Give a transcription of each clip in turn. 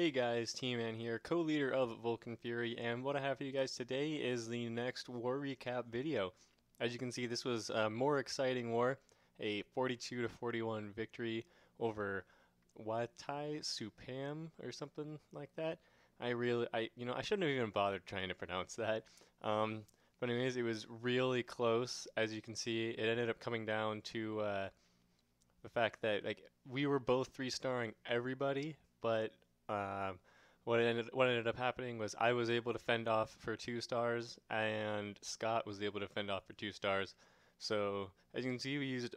Hey guys, T-Man here, co-leader of Vulcan Fury, and what I have for you guys today is the next war recap video. As you can see, this was a more exciting war, a 42 to 41 victory over Watai Supam or something like that. I shouldn't have even bothered trying to pronounce that. Um, but anyways, it was really close. As you can see, it ended up coming down to the fact that like we were both three-starring everybody, but um, what ended up happening was I was able to fend off for 2 stars, and Scott was able to fend off for 2 stars. So as you can see, we used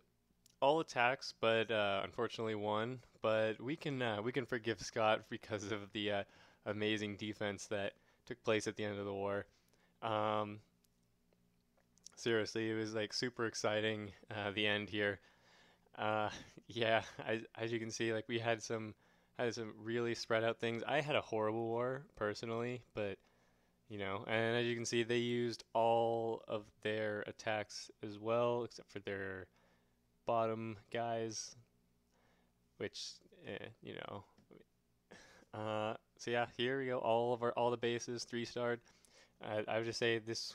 all attacks, but unfortunately one. But we can forgive Scott because of the amazing defense that took place at the end of the war. Um, Seriously, it was like super exciting the end here. Uh, yeah, as you can see, like we had some really spread out things. I had a horrible war personally, but and as you can see, they used all of their attacks as well, except for their bottom guys, which, eh, you know. So yeah, here we go. All the bases 3-starred. I would just say this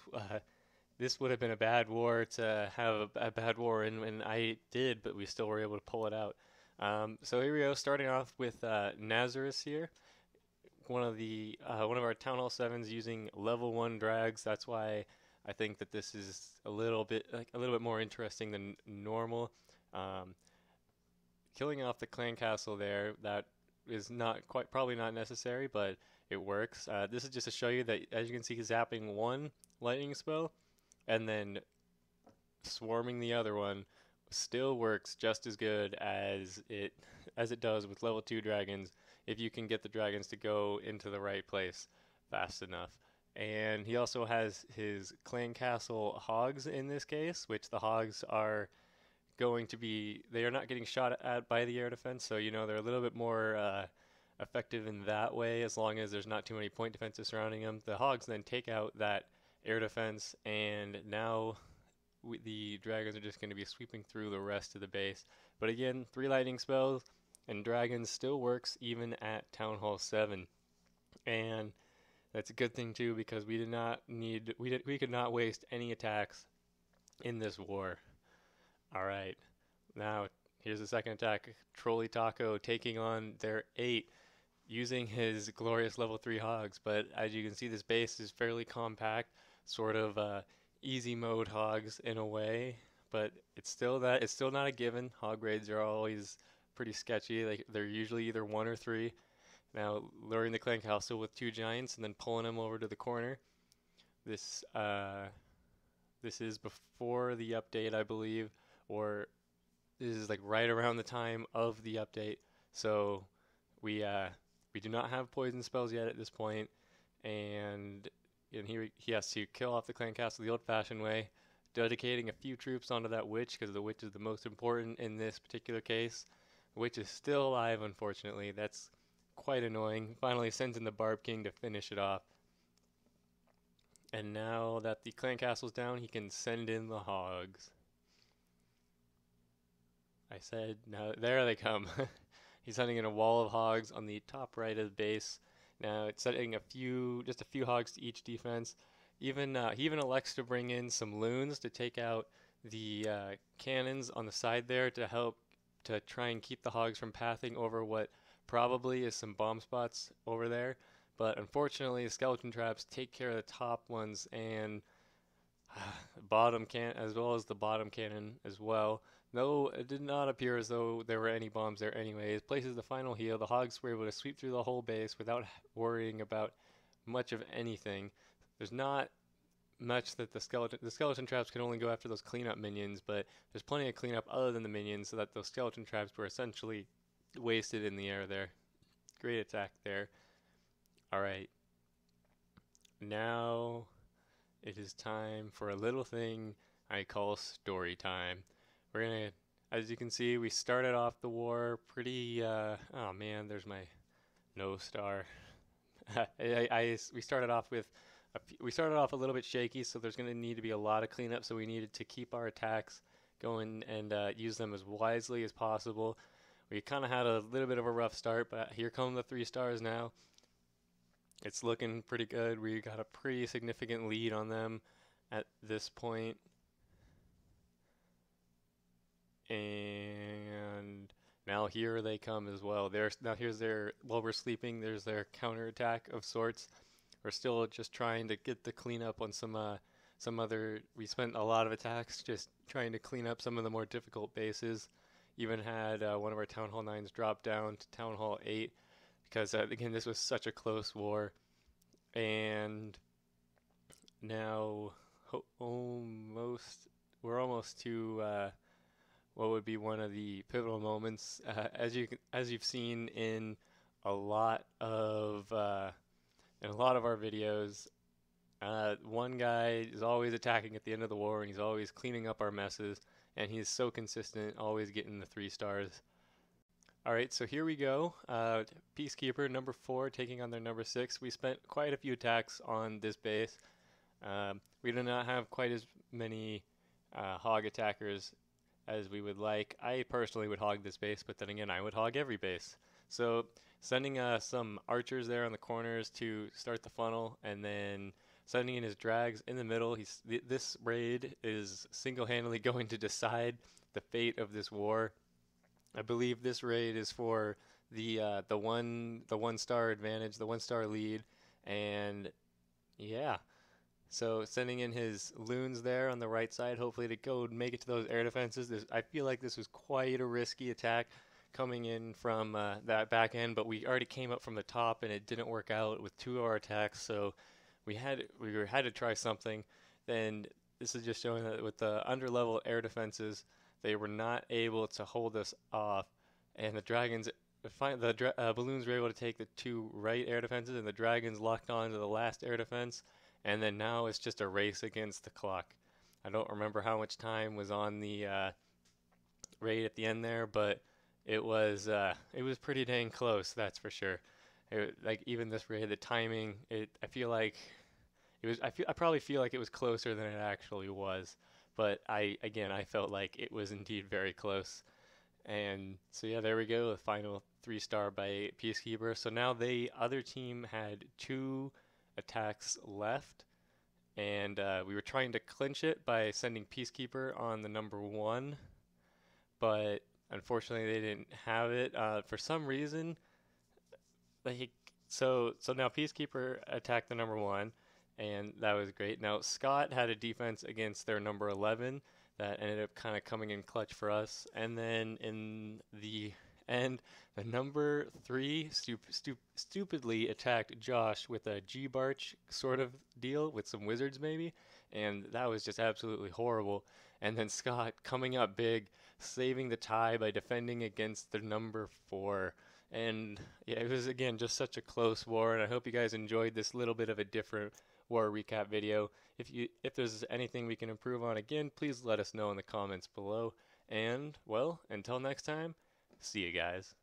would have been a bad war to have a bad war in, and I did, but we still were able to pull it out. So here we go, starting off with Nazarus here, one of our Town Hall sevens using level one drags. That's why I think that this is a little bit more interesting than normal. Um, Killing off the clan castle there, that is not quite probably not necessary, but it works. This is just to show you that, as you can see, zapping one lightning spell and then swarming the other one still works just as good as it does with level 2 dragons if you can get the dragons to go into the right place fast enough. And he also has his clan castle hogs in this case, which the hogs are they are not getting shot at by the air defense, so they're a little bit more effective in that way as long as there's not too many point defenses surrounding them. The hogs then take out that air defense, and now the dragons are just going to be sweeping through the rest of the base. But again, 3 lightning spells and dragons still works even at Town Hall 7. And that's a good thing too, because we could not waste any attacks in this war. All right. Now, here's the second attack. Trolley Taco taking on their 8 using his glorious level 3 hogs. But as you can see, this base is fairly compact, sort of easy mode hogs in a way. But it's still not a given. Hog raids are always pretty sketchy. They're usually either 1 or 3. Now, luring the clan castle with 2 giants and then pulling them over to the corner. This uh, this is before the update, I believe, or this is like right around the time of the update. So we uh, we do not have poison spells yet at this point, and he has to kill off the clan castle the old-fashioned way, dedicating a few troops onto that witch because the witch is the most important in this particular case. The witch is still alive, unfortunately. That's quite annoying. Finally sends in the Barb King to finish it off. And now that the clan castle's down, he can send in the hogs. I said, now there they come. He's sending in a wall of hogs on the top right of the base. Now it's setting just a few hogs to each defense. He even elects to bring in some loons to take out the cannons on the side there to help to try and keep the hogs from pathing over what probably is some bomb spots over there. But unfortunately, the skeleton traps take care of the top ones and bottom can as well as the bottom cannon as well. No, it did not appear as though there were any bombs there anyways. Places the final heal. The hogs were able to sweep through the whole base without worrying about much of anything. There's not much that the skeleton traps can only go after those cleanup minions, but there's plenty of cleanup other than the minions, so that those skeleton traps were essentially wasted in the air there. Great attack there. All right. Now it is time for a little thing I call story time. We're gonna, as you can see, we started off the war pretty. Oh man, there's my no star. We started off we started off a little bit shaky, so there's gonna need to be a lot of cleanup. So we needed to keep our attacks going and use them as wisely as possible. We kind of had a little bit of a rough start, but here come the 3 stars now. It's looking pretty good. We got a pretty significant lead on them at this point. And now here they come as well. Now here's their, while we're sleeping, there's their counterattack of sorts. We're still just trying to get the cleanup on some other. We spent a lot of attacks just trying to clean up some of the more difficult bases. Even had one of our Town Hall 9s drop down to Town Hall 8 because again this was such a close war. And now we're almost to what would be one of the pivotal moments, as you've seen in a lot of our videos. One guy is always attacking at the end of the war, and he's always cleaning up our messes, and he's so consistent, always getting the 3 stars. Alright, so here we go. Peacekeeper number 4 taking on their number 6. We spent quite a few attacks on this base. We do not have quite as many hog attackers as we would like. I personally would hog this base, but then again, I would hog every base. So sending some archers there on the corners to start the funnel, and then sending in his drags in the middle. This raid is single-handedly going to decide the fate of this war. I believe this raid is for the 1-star advantage, the 1-star lead, and yeah. So sending in his loons there on the right side, hopefully to go make it to those air defenses. I feel like this was quite a risky attack coming in from that back end, but we already came up from the top and it didn't work out with 2 of our attacks, so we had to try something. Then this is just showing that with the underlevel air defenses, they were not able to hold us off, and the dragons, balloons were able to take the 2 right air defenses, and the dragons locked on to the last air defense. And then now it's just a race against the clock. I don't remember how much time was on the raid at the end there, but it was pretty dang close, that's for sure. Like even this raid, the timing, I feel like it was. I probably feel like it was closer than it actually was, but I felt like it was indeed very close. And so yeah, there we go, the final 3-star by Peacekeeper. So now the other team had 2 attacks left, and we were trying to clinch it by sending Peacekeeper on the number 1, but unfortunately they didn't have it for some reason. So now Peacekeeper attacked the number 1, and that was great. Now Scott had a defense against their number 11 that ended up kind of coming in clutch for us, and then in the end, the number 3 stupidly attacked Josh with a G-Barch sort of deal with some wizards maybe, and that was just absolutely horrible. And then Scott coming up big, saving the tie by defending against the number 4. And yeah, it was again just such a close war, and I hope you guys enjoyed this little bit of a different war recap video. If there's anything we can improve on, again, please let us know in the comments below. And well, until next time, see you guys.